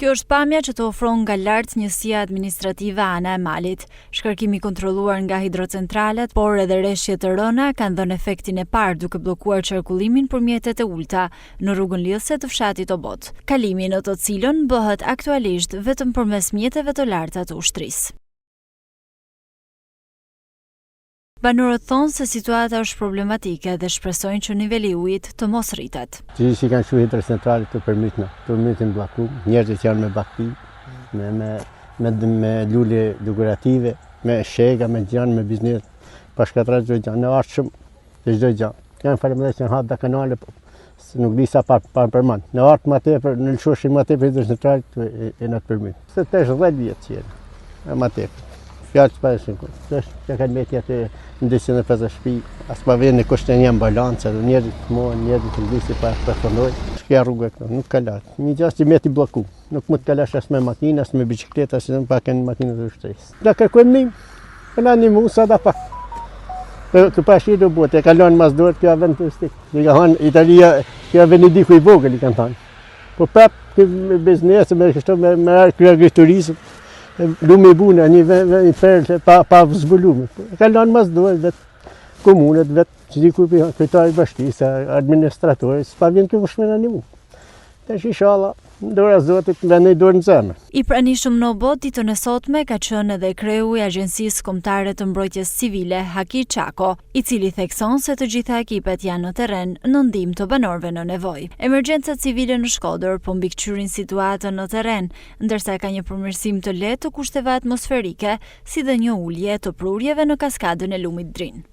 Kjo është pamja që të ofron nga lart njësia administrative Ana e Malit. Shkarkimi kontrolluar nga hidrocentralet, por edhe rreshje të rëna kanë dhënë efektin e parë duke bllokuar qarkullimin për mjetet e ulta në rrugën lidhëse të fshatit Obot. Kalimi në të cilën bëhet aktualisht vetëm përmes mjeteve të larta të ushtrisë. Banorët thonë se situata është problematike dhe shpresojnë që niveli i ujit të mos rritet. Që kanë shu hidrocentralit të permitin bllakum, njerëzit janë me bakti, me lule dekorative, me shega, me gjanë, me biznes, pashkatrat çdo gjë, në arshëm çdo gjë. Janë faleminderit që hap da kanale, nuk di sa pa përmend. Në art më tepër, në lëshoshin më tepër hidrocentralit e në permit. Se tesh 10 vjet që më tepër. Fjallë që përshën, që kanë me tjetë në 250 shpi, asë pa vjen në kushten jam balancë, edhe njerët të mohën, njerët të ndisi pa përfëndoj. Shkja rrugë e këto, nuk kalat. Një gjasë që me ti bloku, nuk më të kalash asë me makinë, asë me bicikleta, asë në pak e në makinë të ushtrisë. Da kërkojmë njëm, këna një mu, sa da pak. Të pashqi do botë, e kalonë mas dorë, kjo vend turistik. Një ka hanë, Italia, kjo Venediku i vogël, i kanë thanë. Po prap, këtë biznesë, me kështu, me krya turizëm. Lume i bune, një perle pa zbulume. Ka lanë mas dojë vetë komunet, vetë që diku këtari bashkisë, administratorë, s'pa vjen kjo vëshmena një mu. Të që inshallah, dora zotit vende i dorë në zemë. I pranishëm në Obot ditën e sotme ka qenë edhe kreu i Agjencisë Kombëtare të Mbrojtjes Civile, Haki Çako, i cili thekson se të gjitha ekipet janë në terren në ndihmë të banorëve në nevojë. Emergjenca civile në Shkodër po mbikëqyrin situatën në terren, ndërsa ka një përmirësim të lehtë të kushteve atmosferike, si dhe një ulje të prurjeve në kaskadën e lumit Drin.